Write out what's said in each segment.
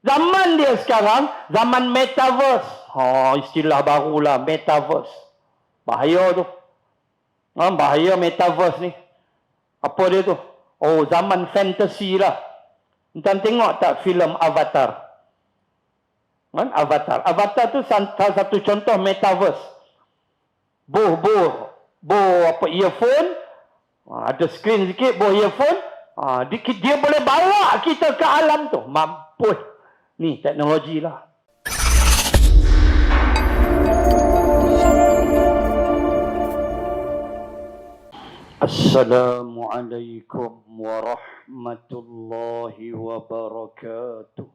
Zaman dia sekarang, zaman metaverse. Istilah barulah, metaverse. Bahaya tu. Bahaya metaverse ni. Apa dia tu? Zaman fantasi lah. Entah tengok tak filem Avatar? Avatar. Avatar tu salah satu contoh metaverse. Earphone. Ada skrin sikit, earphone. Dia boleh bawa kita ke alam tu. Mampus. Ni teknologi lah. Assalamualaikum warahmatullahi wabarakatuh.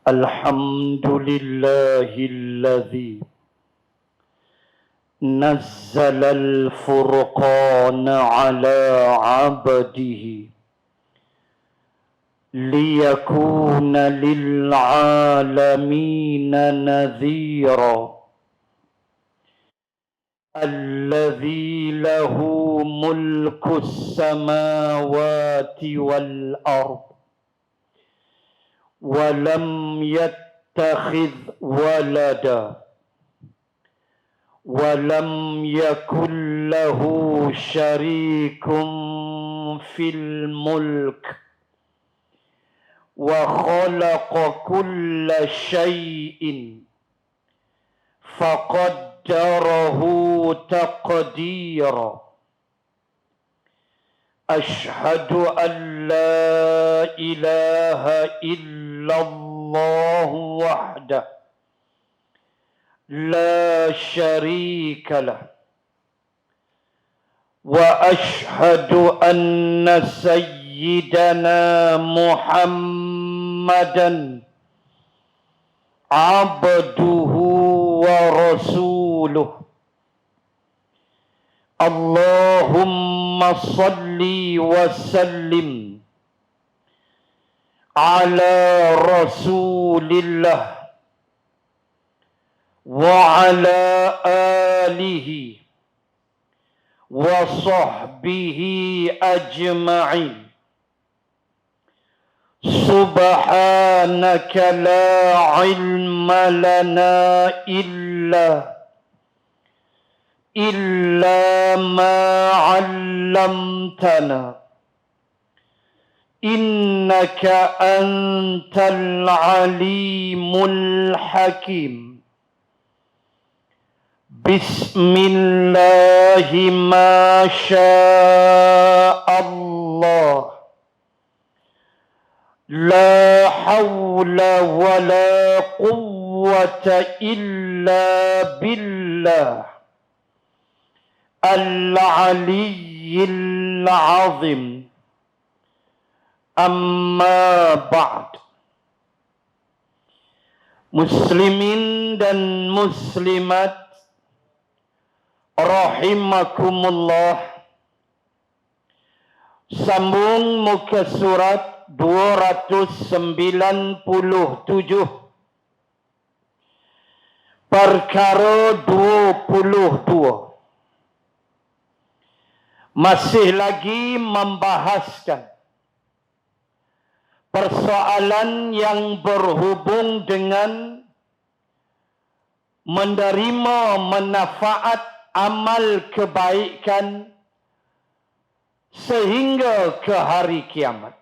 Alhamdulillahilladzi nazzalal furqana ala abdihi liyakuna lil alamina nadhira. الذي له ملك السماوات والأرض ولم يتخذ ولدا ولم يكن له شريك في الملك وخلق كل شيء فقدره تقديرا. أشهد أن لا إله إلا الله وحده لا شريك له وأشهد أن سيدنا محمدا عبده ورسوله. اللهم صل وسلم على رسول الله وعلى آله وصحبه أجمعين. سبحانك لا علم لنا إلا ما علمتنا إنك أنت العليم الحكيم. بسم الله ما شاء الله لا حول ولا قوة إلا بالله العلي العظيم. أما بعد. Muslimin dan muslimat rahimakumullah. Sambung muka surat 297, perkara 22. Masih lagi membahaskan persoalan yang berhubung dengan menerima manfaat amal kebaikan sehingga ke hari kiamat.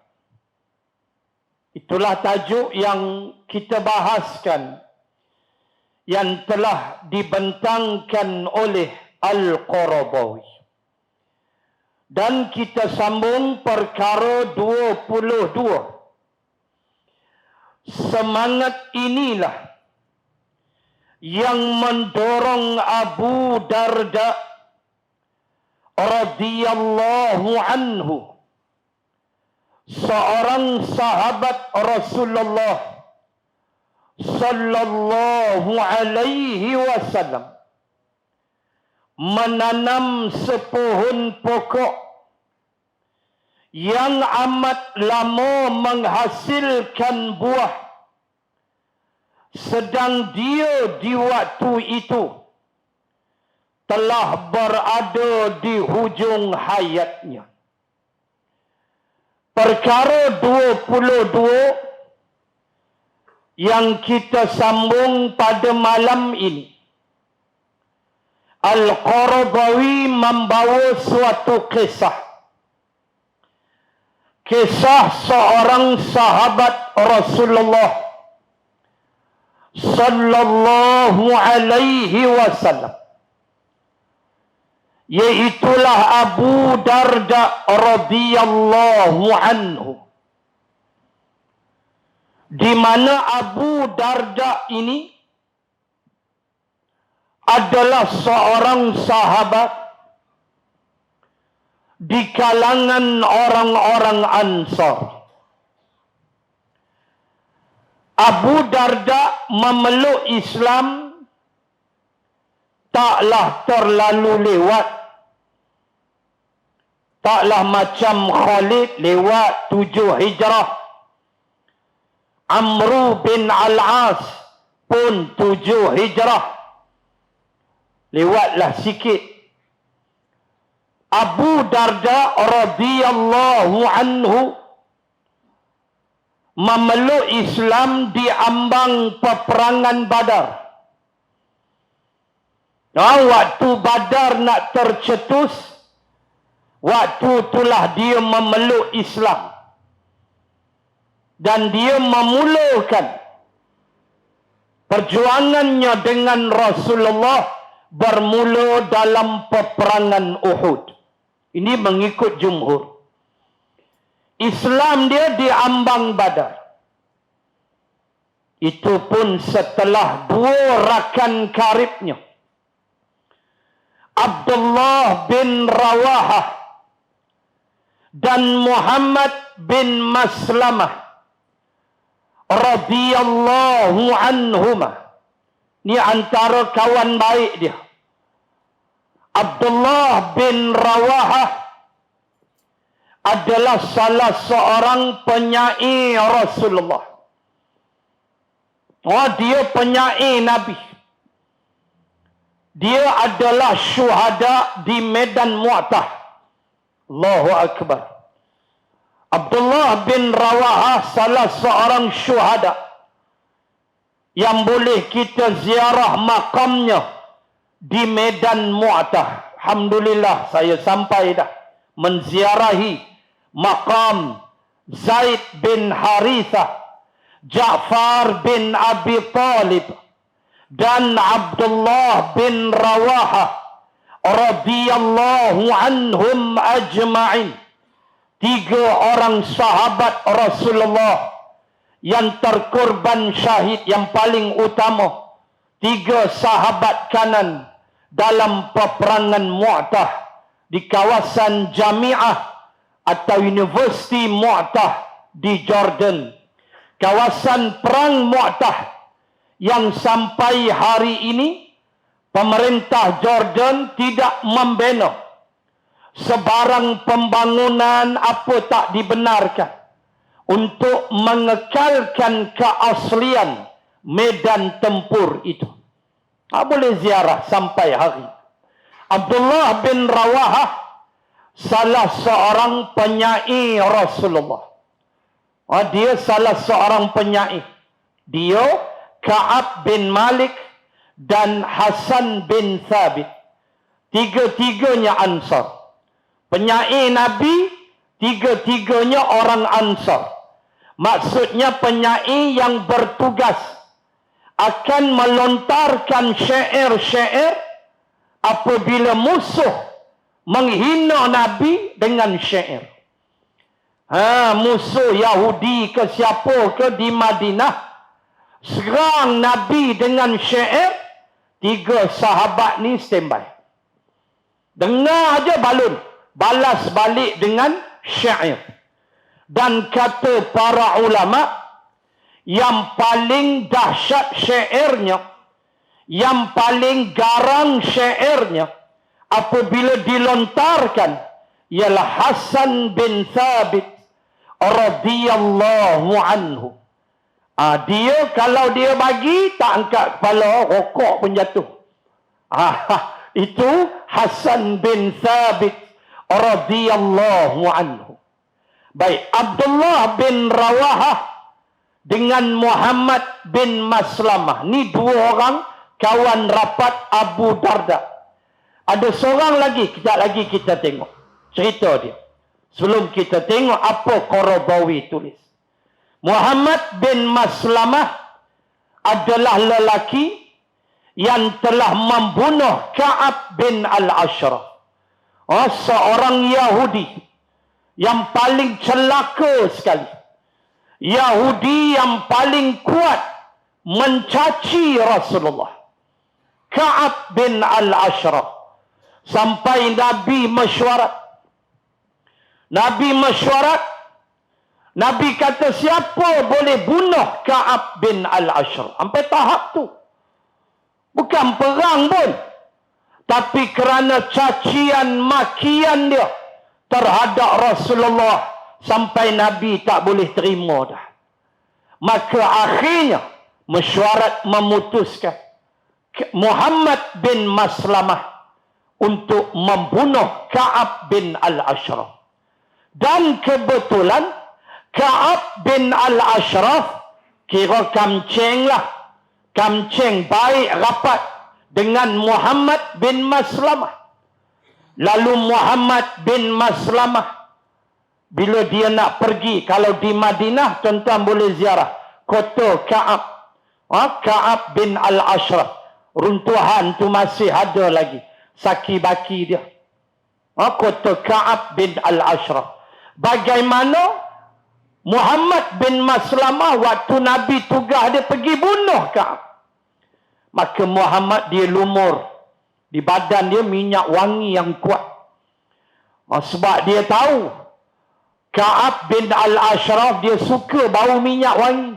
Itulah tajuk yang kita bahaskan, yang telah dibentangkan oleh Al-Qaradawi. Dan kita sambung perkara 22. Semangat inilah yang mendorong Abu Darda radhiyallahu anhu, seorang sahabat Rasulullah sallallahu alaihi wasallam, menanam sepohon pokok yang amat lama menghasilkan buah, sedang dia di waktu itu telah berada di hujung hayatnya. perkara 22 yang kita sambung pada malam ini. Al-Qaradawi membawa suatu kisah. Kisah seorang sahabat Rasulullah sallallahu alaihi wasallam, yaitulah Abu Darda radhiyallahu anhu, di mana Abu Darda ini adalah seorang sahabat di kalangan orang-orang Ansar. Abu Darda memeluk Islam taklah terlalu lewat. Taklah macam Khalid lewat 7 Hijrah. Amru bin Al-As pun 7 Hijrah. Lewatlah sikit. Abu Darda radhiyallahu anhu memeluk Islam di ambang peperangan Badar. Waktu Badar nak tercetus, waktu itulah dia memeluk Islam. Dan dia memulakan perjuangannya dengan Rasulullah bermula dalam peperangan Uhud. Ini mengikut jumhur. Islam dia di ambang Badar. Itu pun setelah 2 rakan karibnya, Abdullah bin Rawahah dan Muhammad bin Maslamah radhiyallahu anhumah. Ini antara kawan baik dia. Abdullah bin Rawahah adalah salah seorang penyair Rasulullah. Dia penyair Nabi. Dia adalah syuhada di medan Mu'tah. Allahu Akbar. Abdullah bin Rawahah salah seorang syuhada yang boleh kita ziarah makamnya di medan Mu'tah. Alhamdulillah saya sampai dah menziarahi makam Zaid bin Harithah, Ja'far bin Abi Talib dan Abdullah bin Rawahah radhiyallahu anhum ajma'in. 3 orang sahabat Rasulullah yang terkorban syahid yang paling utama. 3 sahabat kanan dalam peperangan Mu'tah di kawasan Jami'ah atau Universiti Mu'tah di Jordan. Kawasan perang Mu'tah yang sampai hari ini pemerintah Jordan tidak membina sebarang pembangunan apa tak dibenarkan untuk mengekalkan keaslian medan tempur itu. Boleh ziarah sampai hari. Abdullah bin Rawahah salah seorang penyair Rasulullah. Dia salah seorang penyair. Dia, Ka'ab bin Malik dan Hasan bin Thabit. 3-tiganya Ansar. Penyair Nabi, 3-tiganya orang Ansar. Maksudnya penyair yang bertugas akan melontarkan syair-syair apabila musuh menghina Nabi dengan syair. Musuh Yahudi ke siapa ke di Madinah serang Nabi dengan syair, 3 sahabat ni standby. Dengar aja balun, balas balik dengan syair. Dan kata para ulama, yang paling dahsyat syairnya, yang paling garang syairnya apabila dilontarkan ialah Hasan bin Thabit radhiyallahu anhu. Dia kalau dia bagi tak angkat kepala, rokok pun jatuh. Itu Hasan bin Thabit radhiyallahu anhu. Baik, Abdullah bin Rawahah dengan Muhammad bin Maslamah. Ni dua orang kawan rapat Abu Darda. Ada seorang lagi, kejap lagi kita tengok cerita dia. Sebelum kita tengok apa Qarabawi tulis. Muhammad bin Maslamah adalah lelaki yang telah membunuh Ka'ab bin Al-Ashraf. Seorang Yahudi yang paling celaka sekali. Yahudi yang paling kuat mencaci Rasulullah. Ka'ab bin Al-Ashraf. Sampai Nabi mesyuarat. Nabi kata siapa boleh bunuh Ka'ab bin Al-Ashraf. Sampai tahap tu. Bukan perang pun. Tapi kerana cacian makian dia terhadap Rasulullah. Sampai Nabi tak boleh terima dah. Maka akhirnya mesyuarat memutuskan Muhammad bin Maslamah untuk membunuh Ka'ab bin Al-Ashraf. Dan kebetulan Ka'ab bin Al-Ashraf kira kamceng lah. Kamceng baik rapat dengan Muhammad bin Maslamah. Lalu Muhammad bin Maslamah bila dia nak pergi, kalau di Madinah tuan-tuan boleh ziarah kota Ka'ab. Ka'ab bin Al-Ashraf. Runtuhan tu masih ada lagi. Saki baki dia. Kota Ka'ab bin Al-Ashraf. Bagaimana Muhammad bin Maslamah waktu Nabi tugas dia pergi bunuh Ka'ab. Maka Muhammad dia lumur. Di badan dia minyak wangi yang kuat. Sebab dia tahu Ka'ab bin Al-Ashraf dia suka bau minyak wangi.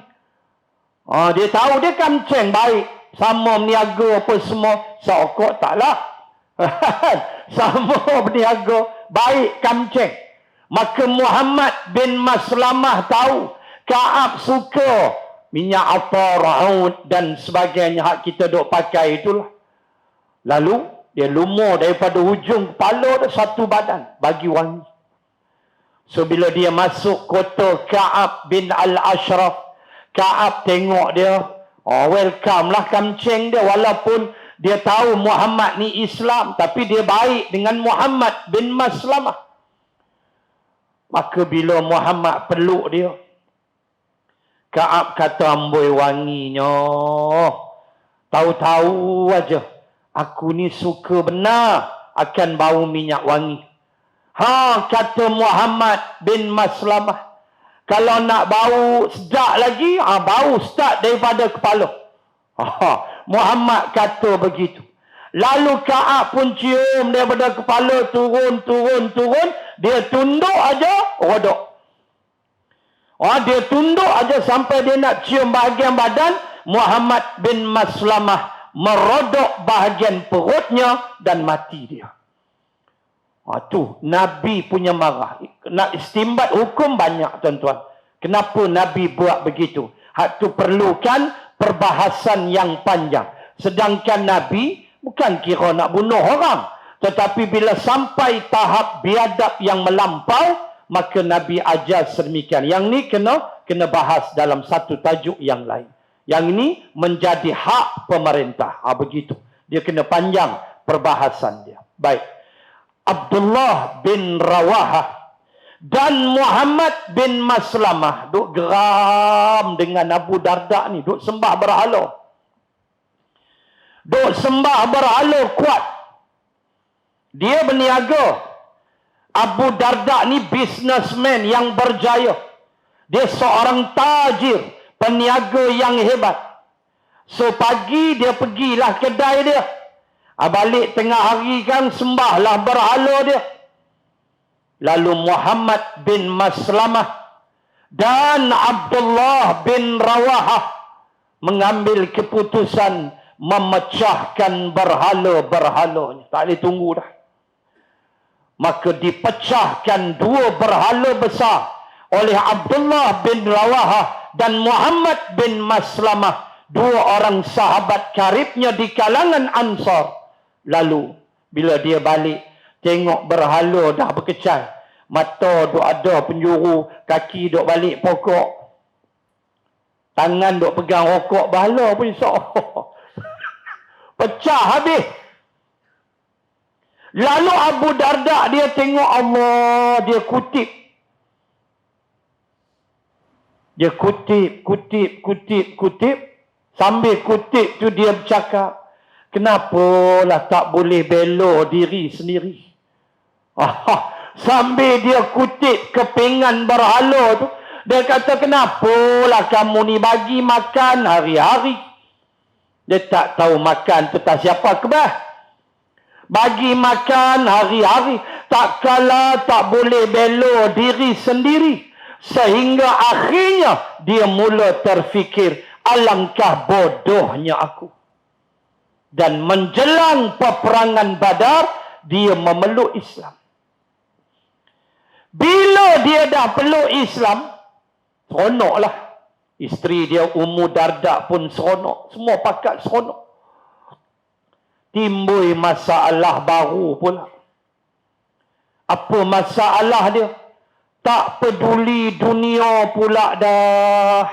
Dia tahu dia kamceng baik. Sama meniaga apa semua. Sokok taklah. Sama berniaga baik kamceng. Maka Muhammad bin Maslamah tahu Ka'ab suka minyak atar dan sebagainya hak kita duk pakai itulah. Lalu dia lumur daripada hujung kepala dia satu badan bagi wangi. So bila dia masuk kota Ka'ab bin Al-Ashraf, Ka'ab tengok dia, welcome lah kamceng dia, walaupun dia tahu Muhammad ni Islam, tapi dia baik dengan Muhammad bin Maslamah. Maka bila Muhammad peluk dia, Ka'ab kata amboi wanginya. Tahu-tahu aja aku ni suka benar akan bau minyak wangi. Kata Muhammad bin Maslamah, kalau nak bau sedap lagi, bau start daripada kepala. Muhammad kata begitu. Lalu Ka'ab pun cium daripada kepala turun. Dia tunduk aja, rodok. Dia tunduk aja sampai dia nak cium bahagian badan. Muhammad bin Maslamah merodok bahagian perutnya dan mati dia. Tu Nabi punya marah. Nak istimbat hukum banyak tuan-tuan. Kenapa Nabi buat begitu? Hak tu perlukan perbahasan yang panjang. Sedangkan Nabi bukan kira nak bunuh orang. Tetapi bila sampai tahap biadab yang melampau, maka Nabi ajar sedemikian. Yang ni kena bahas dalam satu tajuk yang lain. Yang ini menjadi hak pemerintah. Begitu. Dia kena panjang perbahasan dia. Baik. Abdullah bin Rawahah dan Muhammad bin Maslamah duk geram dengan Abu Darda ni, duk sembah berhala. Duk sembah berhala kuat. Dia berniaga. Abu Darda ni businessman yang berjaya. Dia seorang tajir, peniaga yang hebat. So pagi dia pergilah kedai dia. Balik tengah hari kan sembahlah berhala dia. Lalu Muhammad bin Maslamah dan Abdullah bin Rawahah mengambil keputusan memecahkan berhala-berhalanya. Tak boleh tunggu dah. Maka dipecahkan dua berhala besar oleh Abdullah bin Rawahah dan Muhammad bin Maslamah, dua orang sahabat karibnya di kalangan Ansar. Lalu bila dia balik tengok berhala dah berkecai, Mata duk ada penjuru, kaki duk balik pokok. Tangan duk pegang rokok, bala pun insya-Allah. Pecah habis. Lalu Abu Darda dia tengok Allah, dia kutip. Dia kutip. Sambil kutip tu dia bercakap, kenapalah tak boleh bela diri sendiri. Sambil dia kutip kepengan berhala tu, dia kata, kenapalah kamu ni bagi makan hari-hari. Dia tak tahu makan tu tak siapa kebah. Bagi makan hari-hari, tak kala tak boleh bela diri sendiri. Sehingga akhirnya dia mula terfikir, alangkah bodohnya aku. Dan menjelang peperangan Badar, dia memeluk Islam. Bila dia dah peluk Islam, seronoklah. Isteri dia Ummu Darda pun seronok. Semua pakat seronok. Timbul masalah baru pula. Apa masalah dia? Tak peduli dunia pula dah.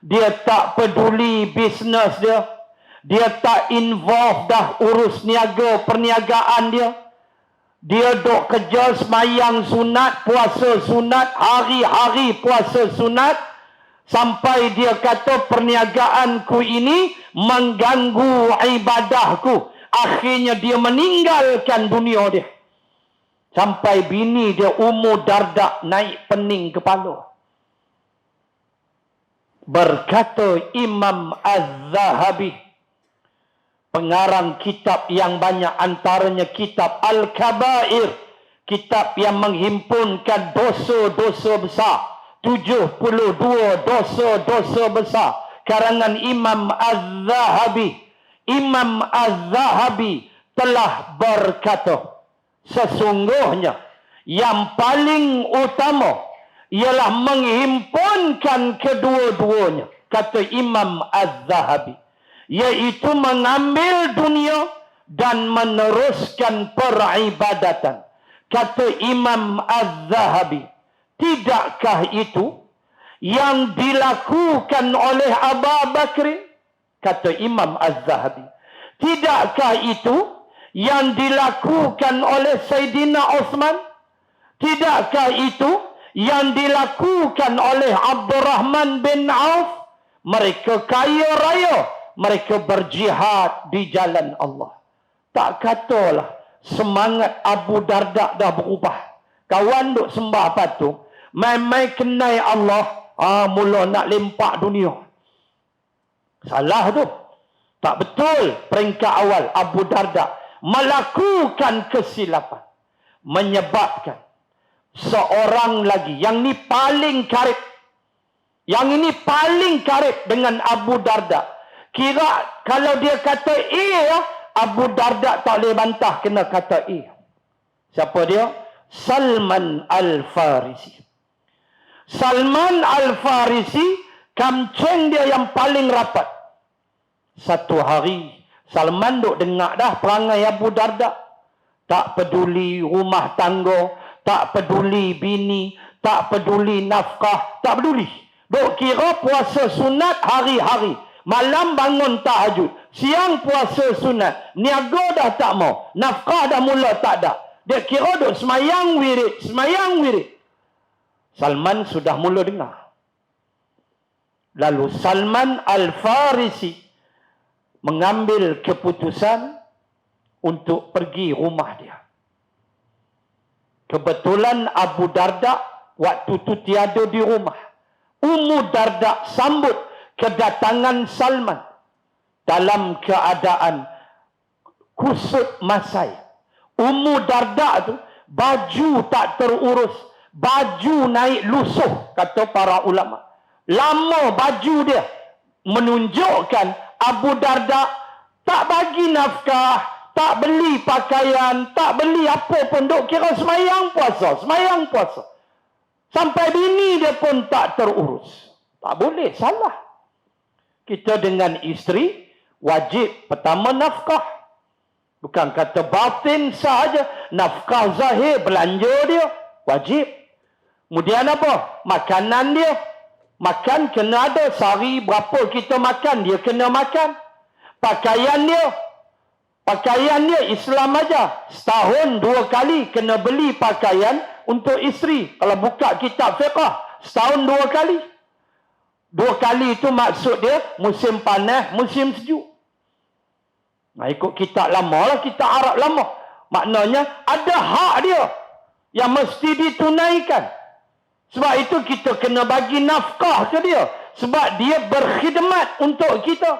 Dia tak peduli bisnes dia. Dia tak involve dah urus niaga perniagaan dia. Dia duk kerja semayang sunat, puasa sunat, hari-hari puasa sunat. Sampai dia kata perniagaanku ini mengganggu ibadahku. Akhirnya dia meninggalkan dunia dia. Sampai bini dia Ummu Darda naik pening kepala. Berkata Imam Az-Zahabi, pengarang kitab yang banyak, antaranya kitab Al-Kabair, kitab yang menghimpunkan dosa-dosa besar, 72 dosa-dosa besar, karangan Imam Az-Zahabi. Imam Az-Zahabi telah berkata, sesungguhnya yang paling utama ialah menghimpunkan kedua-duanya, kata Imam Az-Zahabi, iaitu mengambil dunia dan meneruskan peribadatan. Kata Imam Az-Zahabi, tidakkah itu yang dilakukan oleh Abu Bakr? Kata Imam Az-Zahabi, tidakkah itu yang dilakukan oleh Sayyidina Osman? Tidakkah itu yang dilakukan oleh Abdurrahman bin Auf? Mereka kaya raya, mereka berjihad di jalan Allah. Tak katalah semangat Abu Darda dah berubah. Kawan duk sembah patung, mai-mai kenai Allah, mula nak lempak dunia. Salah tu. Tak betul peringkat awal Abu Darda melakukan kesilapan, menyebabkan seorang lagi, yang ni paling karib, yang ini paling karib dengan Abu Darda. Kira kalau dia kata A, Abu Darda tak boleh bantah, kena kata A. Siapa dia? Salman Al-Farisi. Salman Al-Farisi, kamceng dia yang paling rapat. Satu hari Salman duk dengar dah perangai Abu Darda. Tak peduli rumah tangga, tak peduli bini, tak peduli nafkah, tak peduli. Duk kira puasa sunat hari-hari. Malam bangun tahajud, siang puasa sunat. Niaga dah tak mau, nafkah dah mula tak ada. Dia kira duk semayang wirid, semayang wirid. Salman sudah mula dengar. Lalu Salman Al-Farisi mengambil keputusan untuk pergi rumah dia. Kebetulan Abu Darda waktu itu tiada di rumah. Ummu Darda sambut kedatangan Salman dalam keadaan kusut masai. Ummu Darda tu baju tak terurus, baju naik lusuh, kata para ulama. Lama baju dia, menunjukkan Abu Darda tak bagi nafkah, tak beli pakaian, tak beli apa pun. Duk kira semayang puasa, semayang puasa. Sampai bini dia pun tak terurus. Tak boleh, salah. Kita dengan isteri wajib pertama nafkah. Bukan kata batin sahaja, nafkah zahir, belanja dia, Wajib. Kemudian apa? Makanan dia. Makan kena ada. Sehari berapa kita makan, dia kena makan. Pakaian dia. Pakaian dia Islam aja. Setahun 2 kali kena beli pakaian untuk isteri. Kalau buka kitab fiqah, setahun 2 kali. 2 kali itu maksud dia musim panas, musim sejuk. Nah, ikut kitab lama lah, kitab Arab lama. Maknanya ada hak dia yang mesti ditunaikan. Sebab itu kita kena bagi nafkah ke dia. Sebab dia berkhidmat untuk kita.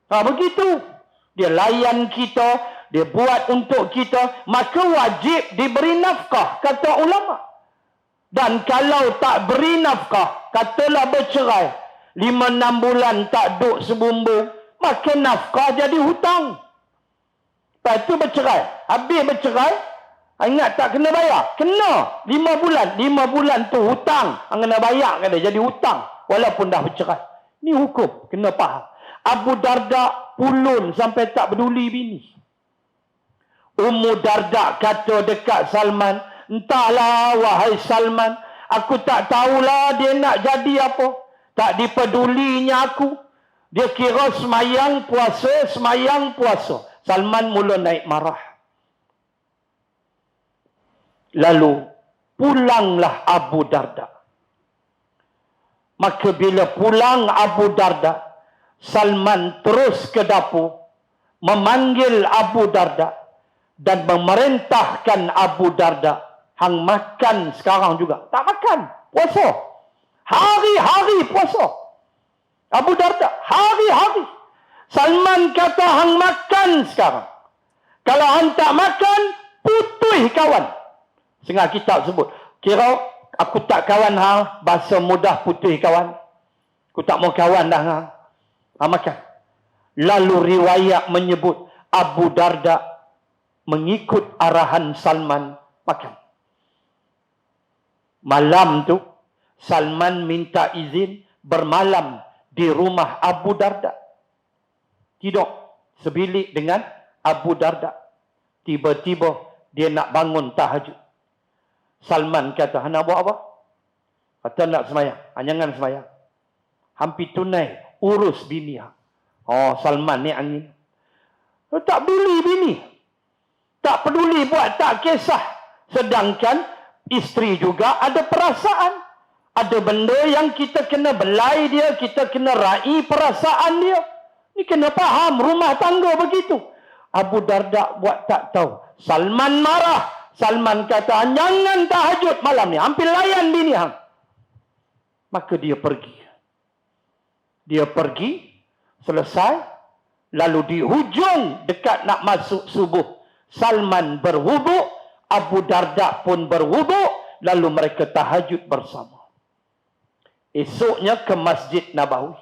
Begitu. Dia layan kita, dia buat untuk kita, maka wajib diberi nafkah, kata ulama. Dan kalau tak beri nafkah, katalah bercerai, 5-6 bulan tak duduk sebumbung, maka nafkah jadi hutang. Lepas tu bercerai. Habis bercerai, ingat tak kena bayar? Kena. 5 bulan. 5 bulan tu hutang. Kena bayar kan dia, jadi hutang. Walaupun dah bercerai. Ni hukum. Kena faham. Abu Darda pulun sampai tak peduli bini. Ummu Darda kata dekat Salman, entahlah wahai Salman, aku tak tahulah dia nak jadi apa. Tak dipedulinya aku. Dia kira semayang puasa, semayang puasa. Salman mula naik marah. Lalu pulanglah Abu Darda. Maka bila pulang Abu Darda, Salman terus ke dapur, memanggil Abu Darda dan memerintahkan Abu Darda, hang makan sekarang juga. Tak makan, puasa. Hari-hari puasa. Abu Darda, hari-hari. Salman kata hang makan sekarang. Kalau hang tak makan, putuh kawan. Setengah kitab sebut, kira aku tak kawan hang, bahasa mudah putuh kawan. Aku tak mau kawan dah hang. Makan. Lalu riwayat menyebut Abu Darda mengikut arahan Salman makan. Malam tu Salman minta izin bermalam di rumah Abu Darda. Tidur sebilik dengan Abu Darda. Tiba-tiba dia nak bangun tahajud. Salman kata, "Hana buat apa?" Kata, "Nak semayang." "Jangan semayang. Hampir tunai urus bini." Oh, Salman ni angin. Tak peduli bini. Tak peduli buat tak kisah. Sedangkan isteri juga ada perasaan. Ada benda yang kita kena belai dia, kita kena raih perasaan dia. Ni kena faham rumah tangga begitu. Abu Darda buat tak tahu. Salman marah. Salman kata, "Jangan tahajud malam ni. Hampir layan bini hang." Maka dia pergi. Dia pergi, selesai, lalu di hujung dekat nak masuk subuh, Salman berwuduk, Abu Darda pun berwuduk, lalu mereka tahajud bersama. Esoknya ke Masjid Nabawi.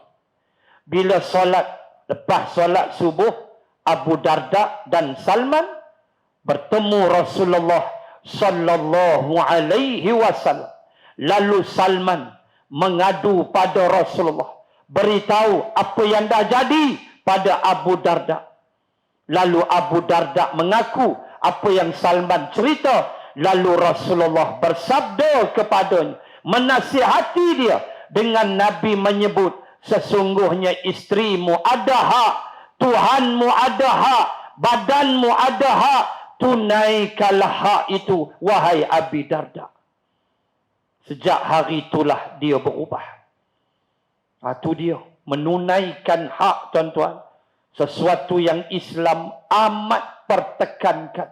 Bila solat, lepas solat subuh, Abu Darda dan Salman bertemu Rasulullah sallallahu alaihi wasallam. Lalu Salman mengadu pada Rasulullah, beritahu apa yang dah jadi pada Abu Darda. Lalu Abu Darda mengaku apa yang Salman cerita. Lalu Rasulullah bersabda kepadanya, menasihati dia dengan Nabi menyebut, sesungguhnya isterimu ada hak, Tuhanmu ada hak, badanmu ada hak, tunaikanlah hak itu, wahai Abi Darda. Sejak hari itulah dia berubah. Itu dia, menunaikan hak, tuan-tuan. Sesuatu yang Islam amat pertekankan.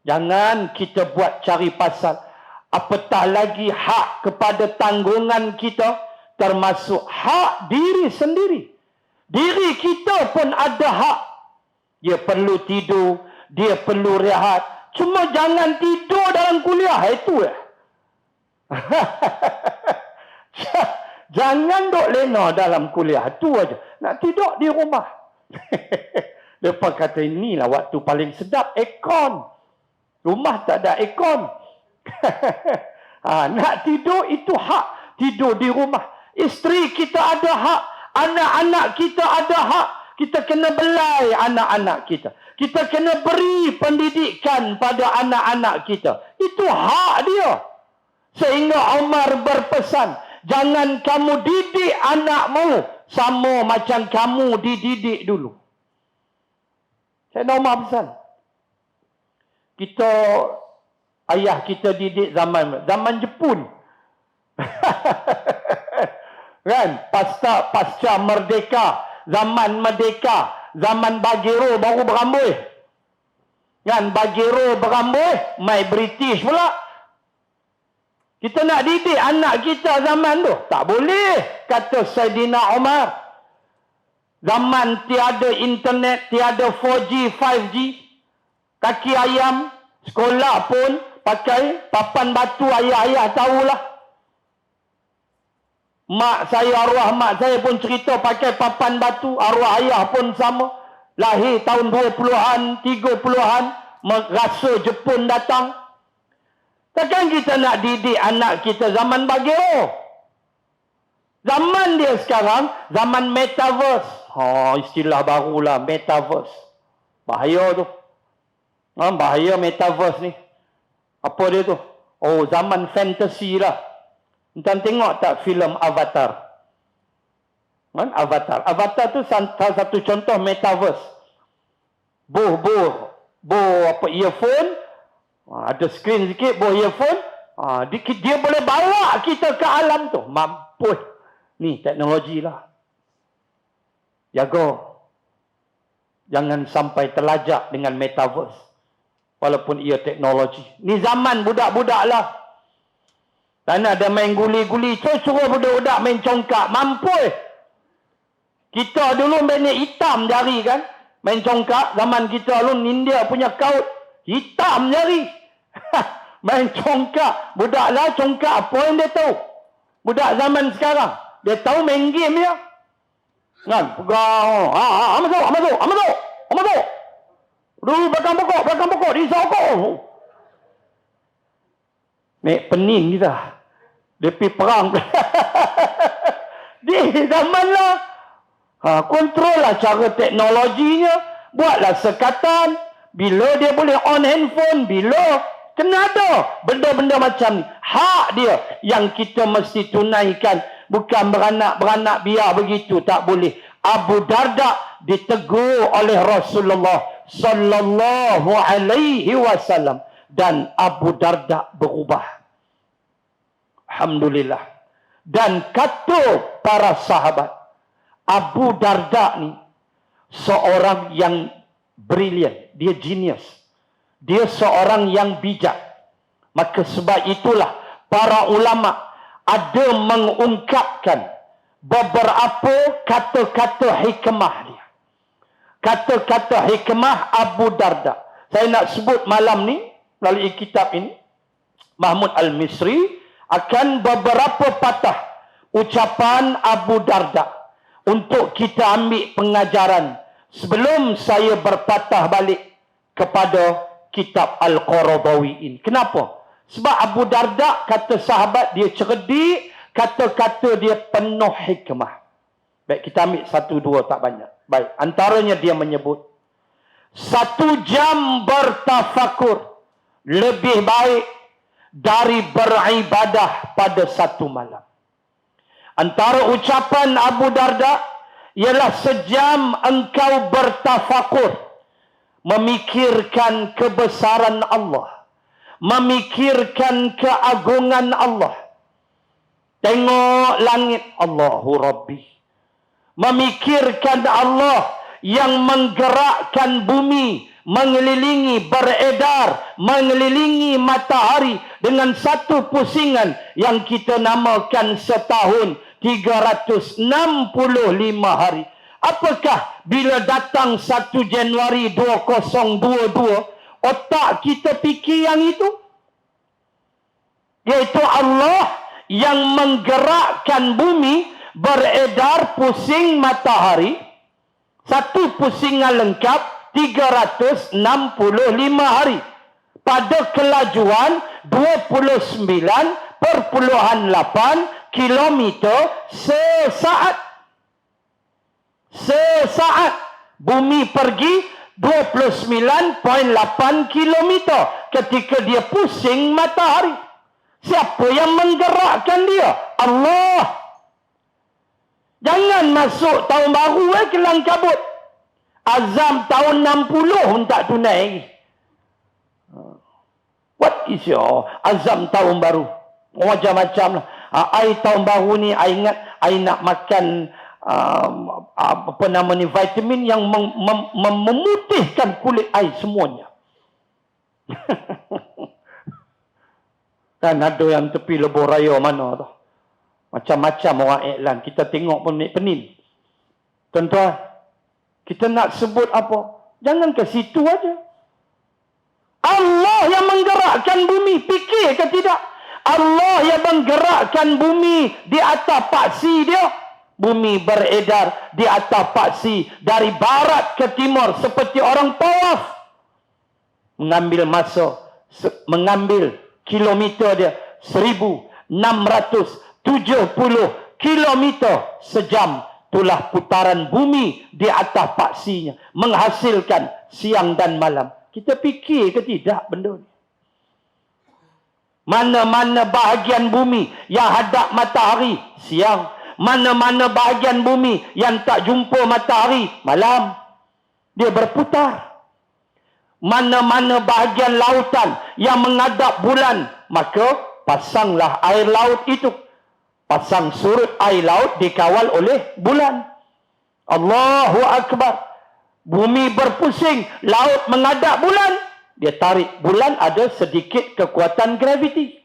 Jangan kita buat cari pasal. Apatah lagi hak kepada tanggungan kita, termasuk hak diri sendiri. Diri kita pun ada hak. Dia perlu tidur, dia perlu rehat. Cuma jangan tidur dalam kuliah, itu ya. Jangan duk lena dalam kuliah, tu aja. Nak tidur di rumah. Lepas kata, inilah waktu paling sedap, aircon. Rumah tak ada aircon. Nak tidur itu hak. Tidur di rumah. Isteri kita ada hak. Anak-anak kita ada hak. Kita kena belai anak-anak kita. Kita kena beri pendidikan pada anak-anak kita. Itu hak dia. Sehingga Umar berpesan, jangan kamu didik anakmu sama macam kamu dididik dulu. Sayyidina Umar pesan. Ayah kita didik zaman Jepun. Kan? Pasca merdeka, zaman merdeka, zaman Bagero baru berambut. Kan? Bagero berambut, mai British pula. Kita nak didik anak kita zaman tu. Tak boleh, kata Saidina Umar. Zaman tiada internet, tiada 4G, 5G. Kaki ayam, sekolah pun pakai papan batu, ayah-ayah tahulah. Arwah mak saya pun cerita pakai papan batu. Arwah ayah pun sama. Lahir tahun 20-an, 30-an, rasa Jepun datang. Takkan kita nak didik anak kita zaman Bagero? Zaman dia sekarang, zaman metaverse. Istilah barulah, metaverse. Bahaya tu. Bahaya metaverse ni. Apa dia tu? Zaman fantasy lah. Entah tengok tak filem Avatar? Avatar tu salah satu contoh metaverse. Earphone. Ada skrin sikit, earphone. Dia boleh bawa kita ke alam tu. Mampus. Ni teknologi lah. Jaga. Jangan sampai terlajak dengan metaverse. Walaupun ia teknologi. Ni zaman budak-budak lah. Dan ada main guli-guli. Suruh budak-budak main congkak. Mampus. Kita dulu main hitam jari kan. Main congkak. Zaman kita dulu India punya kaut. Hitam jari. Main congkak. Budak lah congkak. Apa yang dia tahu? Budak zaman sekarang. Dia tahu main game dia. Kan? Pegang. Masuk. Dulu belakang pokok. Disokong. Mek pening kita. Dia pergi perang. Di zaman lah. Kontrol lah cara teknologinya. Buatlah sekatan. Bila dia boleh on handphone. Bila. Kena ada. Benda-benda macam ni. Hak dia. Yang kita mesti tunaikan. Bukan beranak-beranak biar begitu. Tak boleh. Abu Darda ditegur oleh Rasulullah sallallahu alaihi wasallam. Dan Abu Darda berubah. Alhamdulillah. Dan kata para sahabat, Abu Darda ni seorang yang brilian. Dia genius. Dia seorang yang bijak. Maka sebab itulah para ulama ada mengungkapkan beberapa kata-kata hikmah dia. Kata-kata hikmah Abu Darda. Saya nak sebut malam ni melalui kitab ini, Mahmud Al-Misri, akan beberapa patah ucapan Abu Darda untuk kita ambil pengajaran sebelum saya berpatah balik kepada kitab Al-Qaradawi ini. Kenapa? Sebab Abu Darda kata sahabat dia cerdik, kata-kata dia penuh hikmah. Baik, kita ambil satu dua, tak banyak. Baik, antaranya dia menyebut 1 jam bertafakur lebih baik dari beribadah pada 1 malam. Antara ucapan Abu Darda ialah sejam engkau bertafakur, memikirkan kebesaran Allah, memikirkan keagungan Allah. Tengok langit, Allahu Rabbi. Memikirkan Allah yang menggerakkan bumi, mengelilingi, beredar, mengelilingi matahari dengan satu pusingan yang kita namakan setahun 365 hari. Apakah bila datang 1 Januari 2022, otak kita fikir yang itu? Iaitu Allah yang menggerakkan bumi, beredar, pusing matahari, satu pusingan lengkap 365 hari pada kelajuan 29.8 kilometer sesaat. Sesaat bumi pergi 29.8 kilometer ketika dia pusing matahari. Siapa yang menggerakkan dia? Allah. Jangan masuk tahun baru kelang kabut. Azam tahun 60 pun tak tunai lagi. What is your azam tahun baru? Macam-macam lah. I tahun baru ni, I ingat I nak makan vitamin yang memutihkan kulit I semuanya. Kan ada yang tepi lebuh raya mana tu. Macam-macam orang iklan. Kita tengok pun pening. Tuan-tuan, kita nak sebut apa? Jangan ke situ aja. Allah yang menggerakkan bumi. Fikir ke tidak? Allah yang menggerakkan bumi di atas paksi dia. Bumi beredar di atas paksi dari barat ke timur seperti orang tawaf. Mengambil masa, mengambil kilometer dia 1670 kilometer sejam. Itulah putaran bumi di atas paksinya, menghasilkan siang dan malam. Kita fikir ke tidak benda ni? Mana-mana bahagian bumi yang hadap matahari siang, mana-mana bahagian bumi yang tak jumpa matahari malam, dia berputar. Mana-mana bahagian lautan yang menghadap bulan, maka pasanglah air laut itu. Pasang surut air laut dikawal oleh bulan. Allahu Akbar. Bumi berpusing, laut menghadap bulan. Dia tarik. Bulan ada sedikit kekuatan graviti.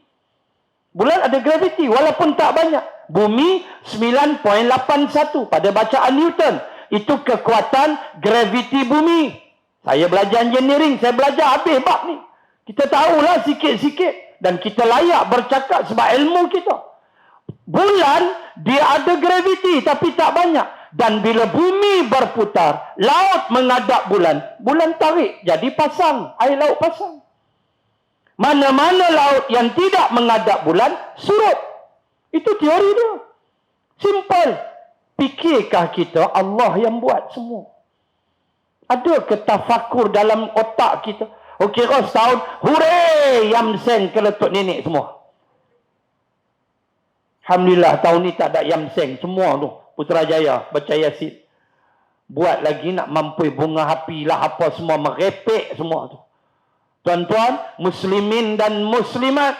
Bulan ada graviti walaupun tak banyak. Bumi 9.81 pada bacaan Newton. Itu kekuatan graviti bumi. Saya belajar engineering, saya belajar habis bab ni. Kita tahulah sikit-sikit dan kita layak bercakap sebab ilmu kita. Bulan dia ada graviti tapi tak banyak. Dan bila bumi berputar, laut menghadap bulan, bulan tarik jadi pasang, air laut pasang. Mana-mana laut yang tidak menghadap bulan surut. Itu teori dia. Simple. Fikirkah kita Allah yang buat semua? Ada ketafakur dalam otak kita? Okey, kau setahun, hurray, Yamseng keletuk nenek semua. Alhamdulillah tahun ni tak ada Yamseng semua tu. Putrajaya baca Yasin. Buat lagi nak mampu bunga api lah apa semua, merepek semua tu. Tuan-tuan, muslimin dan muslimat,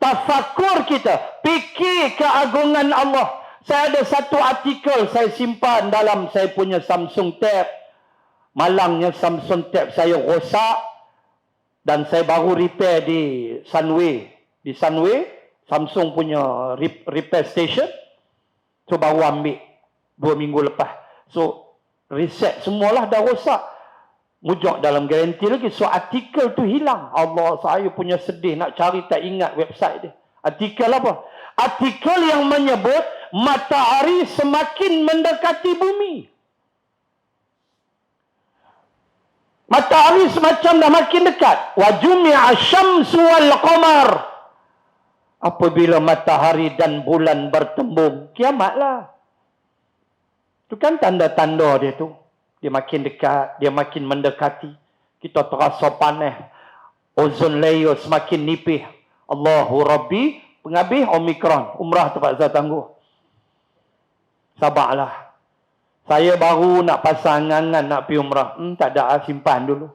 tafakur kita, fikir keagungan Allah. Saya ada satu artikel saya simpan dalam saya punya Samsung Tab. Malangnya Samsung Tab saya rosak dan saya baru repair di Sunway. Di Sunway, Samsung punya repair station. So baru ambil 2 minggu lepas. So reset semualah dah rosak. Mujok dalam garanti lagi. So artikel tu hilang. Allah, saya punya sedih nak cari tak ingat website dia. Artikel apa? Artikel yang menyebut matahari semakin mendekati bumi. Matahari semacam dah makin dekat. Wa jumi'a syamsu wal qamar. Apabila matahari dan bulan bertembung, kiamatlah. Itu kan tanda-tanda dia tu. Dia makin dekat, dia makin mendekati. Kita terasa panas. Ozon layer semakin nipis. Allahu Rabbi, penghabis Omikron. Umrah tempat saya tangguh. Sabarlah. Saya baru nak pasang angan nak pergi umrah. Tak ada, simpan dulu.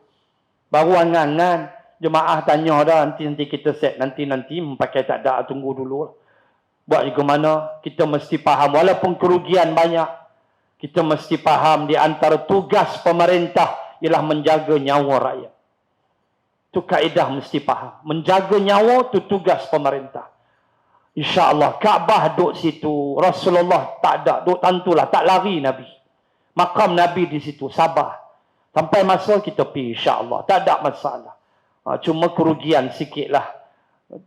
Baru angan. Jemaah tanya dah, nanti kita set. Nanti pakai tak ada, tunggu dulu. Buat juga mana, kita mesti faham. Walaupun kerugian banyak, kita mesti faham di antara tugas pemerintah ialah menjaga nyawa rakyat. Itu kaedah mesti faham. Menjaga nyawa itu tugas pemerintah. InsyaAllah, Kaabah duduk situ. Rasulullah tak ada, duduk tantulah, tak lari Nabi. Makam Nabi di situ, sabar. Sampai masa kita pergi, insyaAllah. Tak ada masalah. Cuma kerugian sikit lah.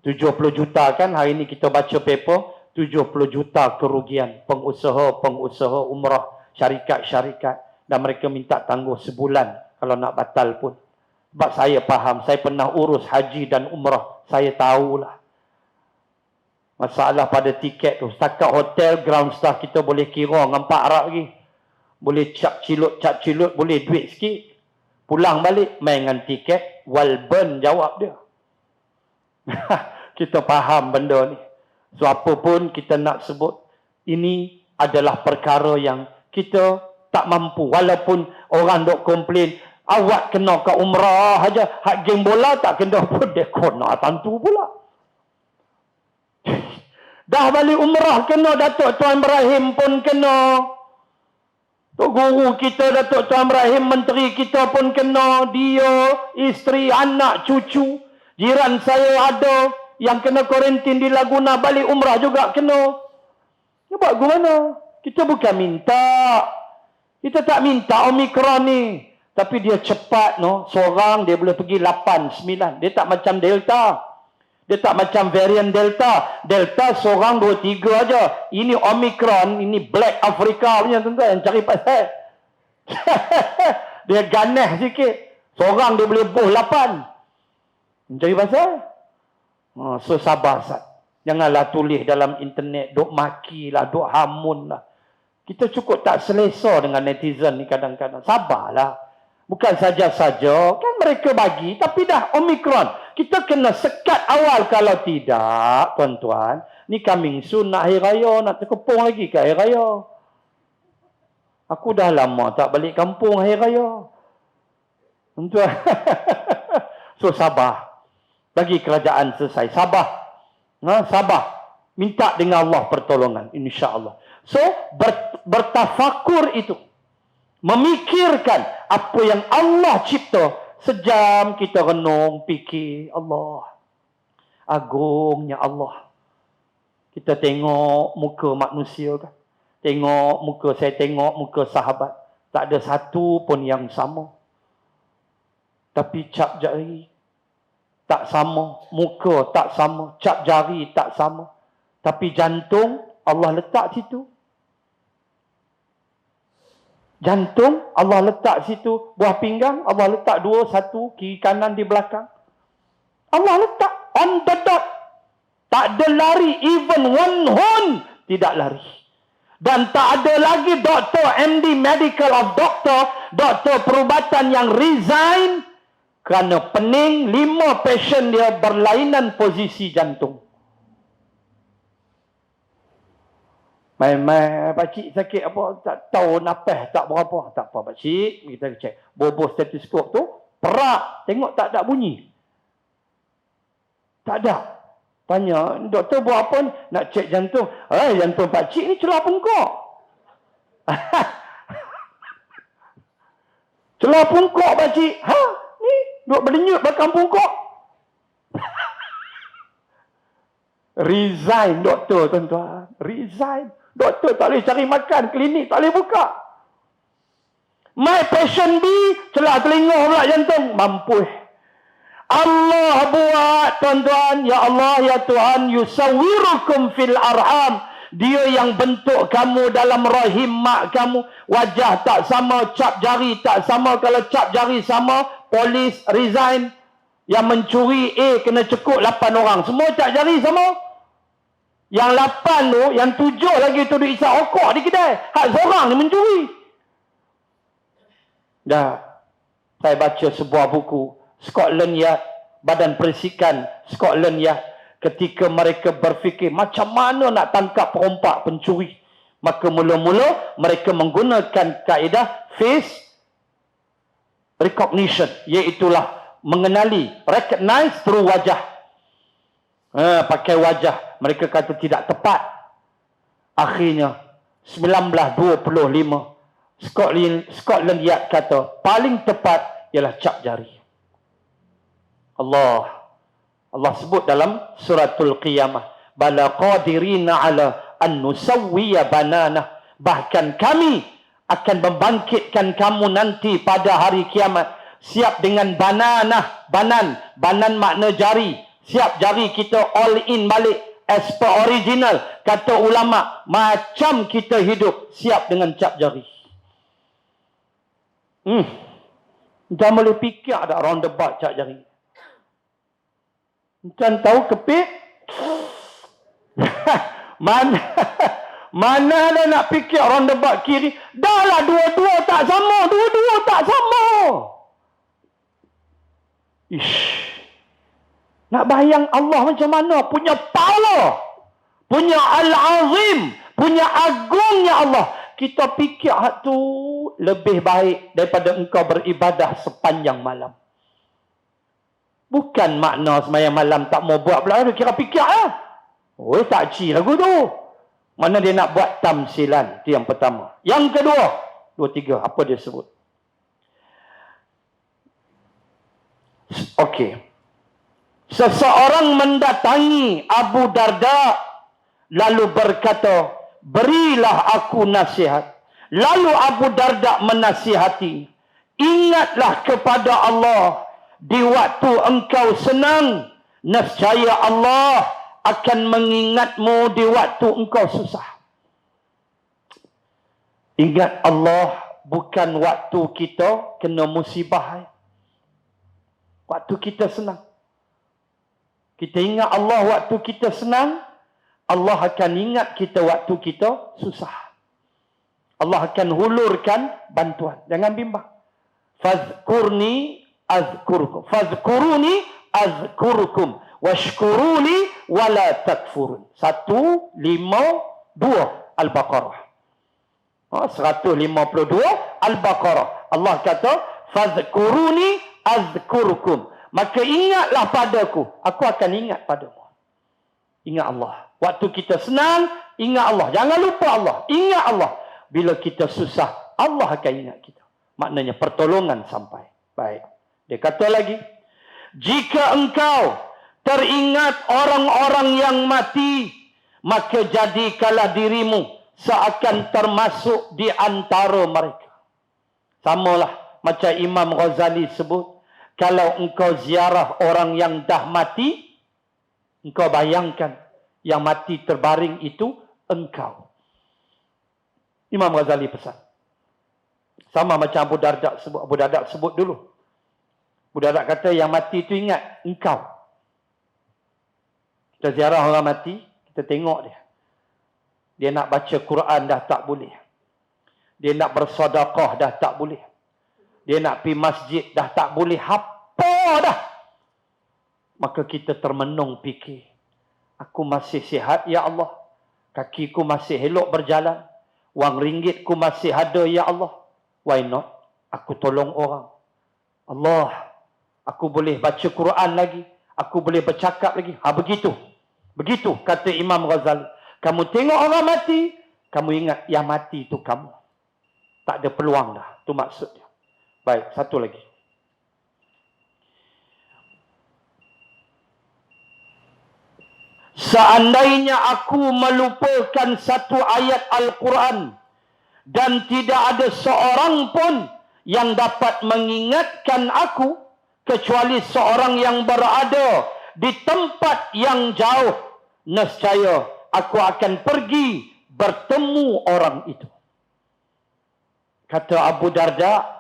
70 juta kan, hari ni kita baca paper, 70 juta kerugian. Pengusaha umrah, syarikat-syarikat. Dan mereka minta tangguh sebulan kalau nak batal pun. Sebab saya faham, saya pernah urus haji dan umrah. Saya tahulah. Masalah pada tiket tu. Setakat hotel, ground staff kita boleh kira dengan Pak Arab lagi. Boleh cap cilut, boleh duit sikit. Pulang balik, main dengan tiket, Walburn jawab dia. Kita faham benda ni. So, apa pun kita nak sebut, ini adalah perkara yang kita tak mampu. Walaupun orang dok komplain, awak kena ke umrah aja, hak game bola tak kena pun, dia kena tentu pula. Dah balik umrah kena, Datuk Tuan Ibrahim pun kena. Tok guru kita Datuk Tuan Ibrahim, menteri kita pun kena. Dia, isteri, anak, cucu. Jiran saya ada yang kena kuarantin di Laguna, balik umrah juga kena. Ya buat gimana? Kita bukan minta. Kita tak minta Omicron ni. Tapi dia cepat, no. Seorang dia boleh pergi 8, 9. Dia tak macam Delta. Dia tak macam varian Delta. Delta seorang 2, 3 aja. Ini Omicron, ini Black Africa punya tuan-tuan, yang cari pasal. Dia ganas sikit. Seorang dia boleh buh 8. Mencari pasal. So sabar Sat. Janganlah tulis dalam internet, duk maki lah, duk hamun lah. Kita cukup tak selesa dengan netizen ni kadang-kadang. Sabarlah. Bukan saja-saja, kan mereka bagi, tapi dah Omicron. Kita kena sekat awal, kalau tidak, tuan-tuan, ni coming soon nak hari raya, nak terkepung lagi ke hari raya. Aku dah lama tak balik kampung hari raya. Tuan-tuan. So sabar. Bagi kerajaan selesai. Sabar. Sabar. Minta dengan Allah pertolongan, insya-Allah. So, bertafakur itu. Memikirkan apa yang Allah cipta. Sejam kita renung, fikir, Allah. Agungnya Allah. Kita tengok muka manusia kan. Tengok muka saya, tengok muka sahabat. Tak ada satu pun yang sama. Tapi cap jari tak sama. Muka tak sama. Cap jari tak sama. Tapi jantung Allah letak situ. Jantung Allah letak situ. Buah pinggang Allah letak 2, 1 kiri kanan di belakang. Allah letak on the dot. Tak ada lari, even one horn tidak lari. Dan tak ada lagi doktor MD medical of doktor perubatan yang resign kerana pening. 5 pasien dia berlainan posisi jantung. Main-main, pakcik sakit apa, tak tahu nafas tak berapa. Tak apa pakcik, kita cek. Bobo stetoskop tu, perak, tengok tak ada bunyi. Tak ada. Tanya, doktor buat apa ni? Nak cek jantung. Jantung pakcik ni celah pungkok. Celah pungkok pakcik. Ni, duk berdenyut belakang pungkok. Resign doktor tuan-tuan. Resign. Doktor tak boleh cari makan. Klinik tak boleh buka. My patient B, celah telinga pula jantung. Mampus. Allah buat tuan-tuan. Ya Allah, ya Tuhan. Yusawwirukum fil arham. Dia yang bentuk kamu dalam rahim mak kamu. Wajah tak sama, cap jari tak sama. Kalau cap jari sama, polis resign. Yang mencuri A kena cekuk 8 orang. Semua cap jari sama. Yang 8 tu, yang 7 lagi tu diisap rokok di kedai. Hak seorang ni mencuri. Dah. Saya baca sebuah buku. Scotland Yard. Badan Persikan Scotland Yard. Ketika mereka berfikir macam mana nak tangkap perompak pencuri. Maka mula-mula mereka menggunakan kaedah face recognition. Iaitulah mengenali. Recognize through wajah. Pakai wajah. Mereka kata tidak tepat. Akhirnya 1925 Scotland Yard kata paling tepat ialah cap jari. Allah sebut dalam suratul Qiyamah, bala qadirina ala an nusawwiya banana. Bahkan kami akan membangkitkan kamu nanti pada hari kiamat siap dengan banana. Banan makna jari. Siap jari kita all in balik as per original. Kata ulama, macam kita hidup siap dengan cap jari. Jangan boleh fikir ada roundabout cap jari. Macam tahu kepit. Mana ada nak fikir roundabout kiri. Dah lah dua-dua tak sama. Ish. Nak bayang Allah macam mana? Punya power. Punya Al-Azim. Punya agungnya Allah. Kita fikir hak tu lebih baik daripada engkau beribadah sepanjang malam. Bukan makna semayang malam tak mau buat pula. Kira fikir lah. Oh, tak ci lagu tu. Mana dia nak buat tamsilan. Itu yang pertama. Yang kedua. 2, 3. Apa dia sebut? Okey. Seseorang mendatangi Abu Darda. Lalu berkata, berilah aku nasihat. Lalu Abu Darda menasihati. Ingatlah kepada Allah. Di waktu engkau senang, nescaya Allah akan mengingatmu di waktu engkau susah. Ingat Allah bukan waktu kita kena musibah. Waktu kita senang. Kita ingat Allah waktu kita senang, Allah akan ingat kita waktu kita susah. Allah akan hulurkan bantuan. Jangan bimbang. Fazkurni azkurkum. Fazkuruni azkurukum. Washkuruli wala takfurun. 152 Al-Baqarah. 152 Al-Baqarah. Allah kata, fazkuruni azkurukum. Maka ingatlah padaku. Aku akan ingat padamu. Ingat Allah. Waktu kita senang, ingat Allah. Jangan lupa Allah. Ingat Allah. Bila kita susah, Allah akan ingat kita. Maknanya pertolongan sampai. Baik. Dia kata lagi, jika engkau teringat orang-orang yang mati, maka jadikanlah dirimu seakan termasuk di antara mereka. Samalah macam Imam Ghazali sebut, kalau engkau ziarah orang yang dah mati, engkau bayangkan yang mati terbaring itu engkau. Imam Ghazali pesan. Sama macam Abu Darda sebut. Abu Darda sebut dulu. Abu Darda kata yang mati itu ingat engkau. Kita ziarah orang mati, kita tengok dia. Dia nak baca Quran dah tak boleh. Dia nak bersedekah dah tak boleh. Dia nak pergi masjid dah tak boleh. Apa dah? Maka kita termenung fikir. Aku masih sihat ya Allah. Kakiku masih elok berjalan. Wang ringgitku masih ada ya Allah. Why not? Aku tolong orang. Allah, aku boleh baca Quran lagi. Aku boleh bercakap lagi. Begitu. Begitu kata Imam Ghazali. Kamu tengok orang mati, kamu ingat yang mati itu kamu. Tak ada peluang dah. Itu maksudnya. Baik, satu lagi. Seandainya aku melupakan satu ayat Al-Quran dan tidak ada seorang pun yang dapat mengingatkan aku kecuali seorang yang berada di tempat yang jauh, nescaya aku akan pergi bertemu orang itu. Kata Abu Darda,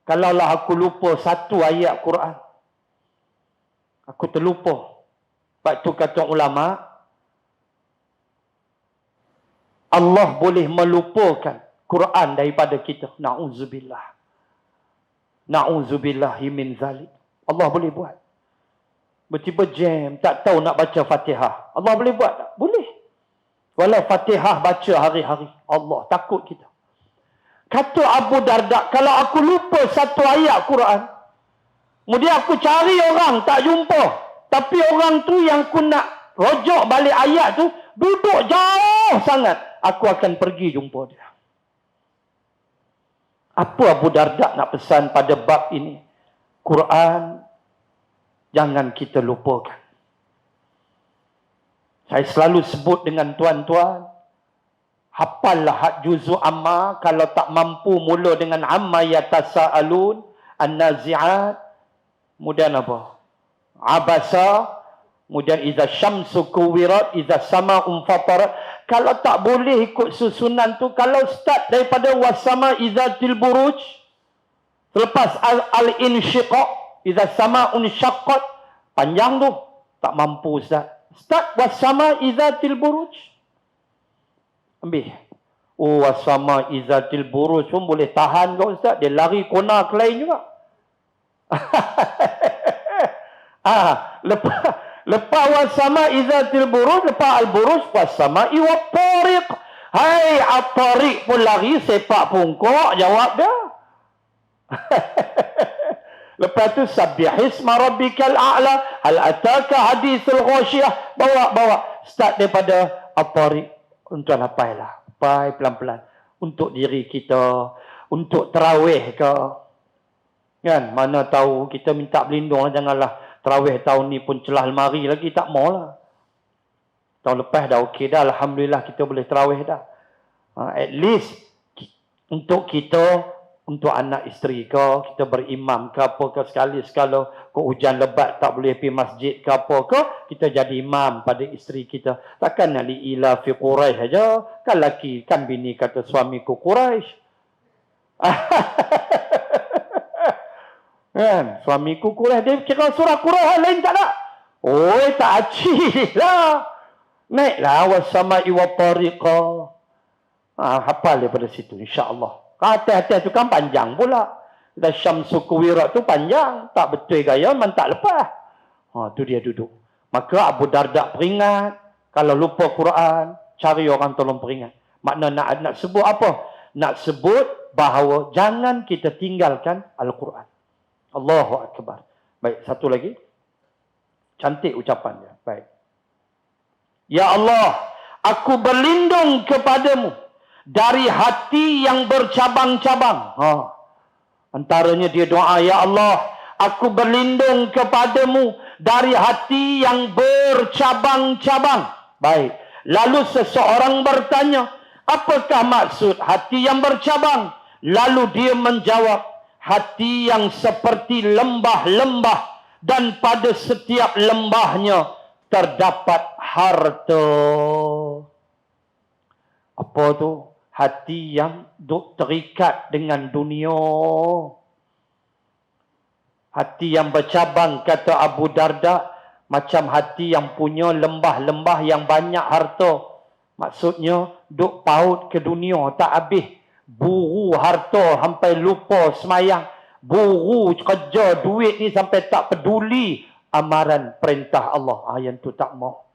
kalaulah aku lupa satu ayat Quran, aku terlupa. Sebab itu kata ulama, Allah boleh melupakan Quran daripada kita. Na'udzubillah. Na'udzubillahi min zalik. Allah boleh buat. Bertiba jam, tak tahu nak baca Fatihah. Allah boleh buat tak? Boleh. Walau Fatihah baca hari-hari. Allah takut kita. Kata Abu Darda, kalau aku lupa satu ayat Quran, kemudian aku cari orang, tak jumpa. Tapi orang tu yang aku nak rojok balik ayat tu, duduk jauh sangat. Aku akan pergi jumpa dia. Apa Abu Darda nak pesan pada bab ini? Quran, jangan kita lupakan. Saya selalu sebut dengan tuan-tuan, hafallah hak juzu amma. Kalau tak mampu, mula dengan amma yatasa'alun, an-nazi'at, kemudian apa? Abasa, kemudian iza syamsu kuwirat, iza sama'un fatarat. Kalau tak boleh ikut susunan tu, kalau start daripada wasama izatil buruj, selepas al-insyiqaq, iza sama'un syaqqat, panjang tu, tak mampu Ustaz. Start wasama izatil buruj. Ambil. Oh, wasama izatil buruj pun boleh tahan kau Ustaz. Dia lari kona ke lain juga. Lepas was-sama'i zatil buruj, lepas al-buruj was-sama'i wat-tariq. Hai, at-tariq pun lari, sepak pungkok, jawab dia. Lepas tu sabbihisma rabbikal a'la, hal ataka hadithul ghasyiyah. Bawa. Start daripada at-tariq. Tuan hafailah. Hafai pelan-pelan. Untuk diri kita, untuk tarawih ke. Kan? Mana tahu kita minta berlindung, janganlah tarawih tahun ni pun celah lemari lagi, tak maulah. Tahun lepas dah okey dah, alhamdulillah kita boleh tarawih dah. At least untuk kita, untuk anak isteri ke, kita berimam ke apa ke, sekali-sekala ke hujan lebat tak boleh pergi masjid ke apa ke, kita jadi imam pada isteri kita. Takkan nak li'ila fi Quraisy aja. Kan laki, kan bini kata suamiku Quraisy. Kan? Suamiku Quraisy, dia kira surah Quraisy lain tak nak. Oi, tak acih lah. Naiklah was-sama'i wat-tariqa. Hafal daripada situ insya-Allah. Atas-atas tu kan panjang pula. Dan syamsu kuwirat tu panjang, tak betul gaya memang tak lepas. Tu dia duduk. Maka Abu Darda peringat, kalau lupa Quran, cari orang tolong peringat. Makna nak sebut apa? Nak sebut bahawa jangan kita tinggalkan Al-Quran. Allahu Akbar. Baik, satu lagi. Cantik ucapannya. Baik. Ya Allah, aku berlindung kepadamu dari hati yang bercabang-cabang. Antaranya dia doa, ya Allah, aku berlindung kepadamu dari hati yang bercabang-cabang. Baik. Lalu seseorang bertanya, apakah maksud hati yang bercabang? Lalu dia menjawab, hati yang seperti lembah-lembah dan pada setiap lembahnya terdapat harta. Apa tu? Hati yang terikat dengan dunia. Hati yang bercabang, kata Abu Darda, macam hati yang punya lembah-lembah yang banyak harta. Maksudnya, duk paut ke dunia tak habis. Buru harta sampai lupa semayang. Buru kerja duit ni sampai tak peduli amaran perintah Allah. Yang tu tak mau.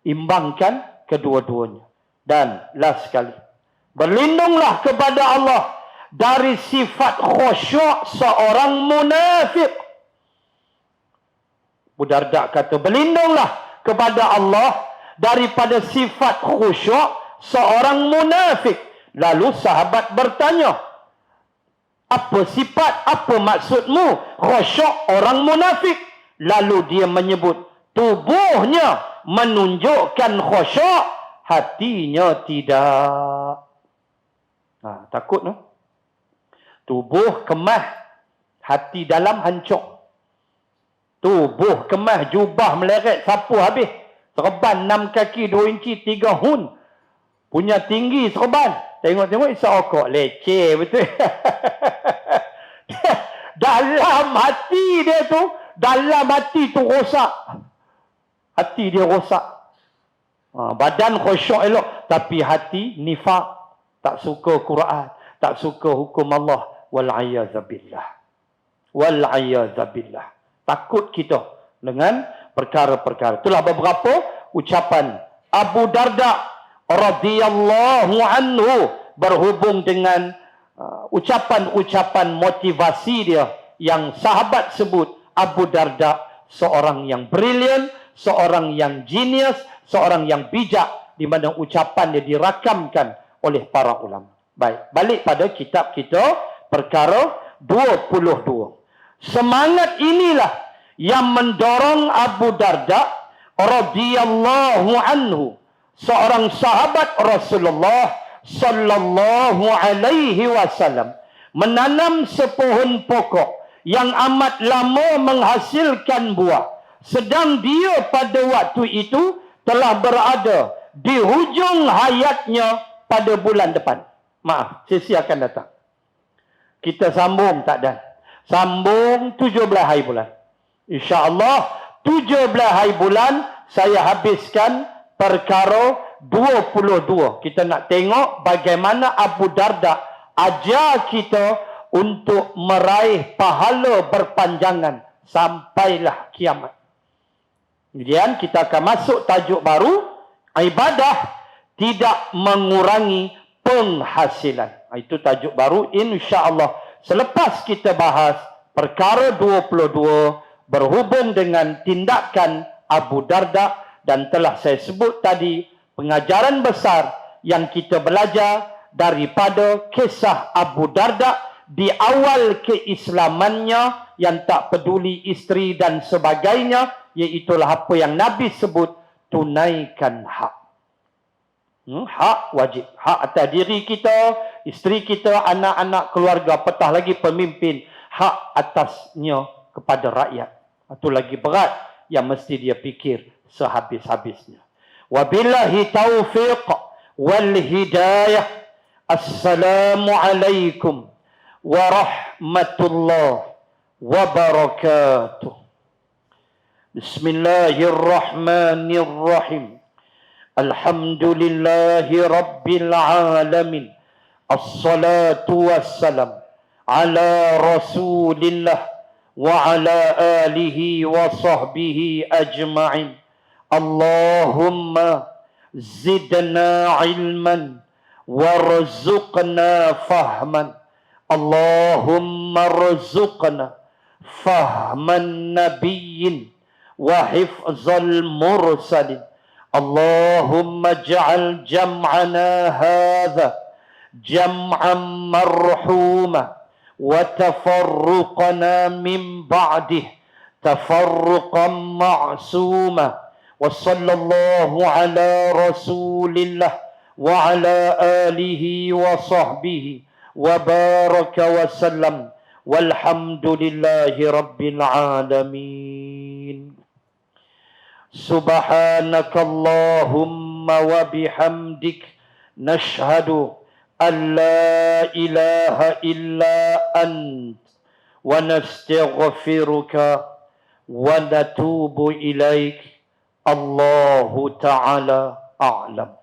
Imbangkan kedua-duanya. Dan last sekali, berlindunglah kepada Allah dari sifat khusyuk seorang munafik. Abu Darda kata, berlindunglah kepada Allah daripada sifat khusyuk seorang munafik. Lalu sahabat bertanya, apa sifat, apa maksudmu khusyuk orang munafik? Lalu dia menyebut, tubuhnya menunjukkan khusyuk, hatinya tidak. Takut no? Tubuh kemah, hati dalam hancur. Tubuh kemah, jubah meleret, sapu habis. Serban 6 kaki, 2 inci, 3 hun. Punya tinggi serban. Tengok-tengok isap okok. Leceh betul. Dalam hati dia tu, dalam hati tu rosak. Hati dia rosak. Badan khusyuk elok, tapi hati nifak. Tak suka Quran, tak suka hukum Allah. Wal'ayyazabillah. Wal'ayyazabillah. Takut kita dengan perkara-perkara. Itulah beberapa ucapan Abu Darda radhiyallahu anhu berhubung dengan ucapan-ucapan motivasi dia yang sahabat sebut Abu Darda seorang yang brilian, seorang yang genius, seorang yang bijak, di mana ucapan dia dirakamkan oleh para ulama. Baik, balik pada kitab kita, perkara 22. Semangat inilah yang mendorong Abu Darda radhiyallahu anhu, seorang sahabat Rasulullah sallallahu alaihi wasallam, menanam sepohon pokok yang amat lama menghasilkan buah, sedang dia pada waktu itu telah berada di hujung hayatnya pada bulan depan. Maaf, sesi akan datang. Kita sambung tak dan? Sambung 17 hari bulan. InsyaAllah 17 hari bulan saya habiskan perkara 22. Kita nak tengok bagaimana Abu Darda ajar kita untuk meraih pahala berpanjangan sampailah kiamat. Kemudian kita akan masuk tajuk baru, ibadah tidak mengurangi penghasilan. Itu tajuk baru, insya-Allah. Selepas kita bahas perkara 22 berhubung dengan tindakan Abu Darda, dan telah saya sebut tadi pengajaran besar yang kita belajar daripada kisah Abu Darda di awal keislamannya yang tak peduli isteri dan sebagainya, iaitulah apa yang Nabi sebut tunaikan hak. Hak wajib. Hak atas diri kita, isteri kita, anak-anak, keluarga, apatah lagi pemimpin. Hak atasnya kepada rakyat. Itu lagi berat yang mesti dia fikir sehabis-habisnya. Wabillahi taufiq wal hidayah. Assalamualaikum warahmatullahi wabarakatuh. Bismillahirrahmanirrahim. Alhamdulillahi rabbil alamin. Assalatu wassalam ala rasulillah wa ala alihi wa sahbihi ajma'in. Allahumma zidna ilman warzuqna fahman. Allahumma rzuqna fahman nabiyyin wa hifzal mursalin. Allahumma ja'al jam'ana hadha jam'an marhuma wa tafarruqana min ba'dih tafarruqan ma'suma. Wa sallallahu ala rasulillah wa ala alihi wa sahbihi wa baraka wa sallam. Walhamdulillahi rabbil alamin. Subhanakallahumma wa bihamdik nashhadu an la ilaha illa ant wa nastaghfiruka wa natubu ilaik. Allahu ta'ala a'lam.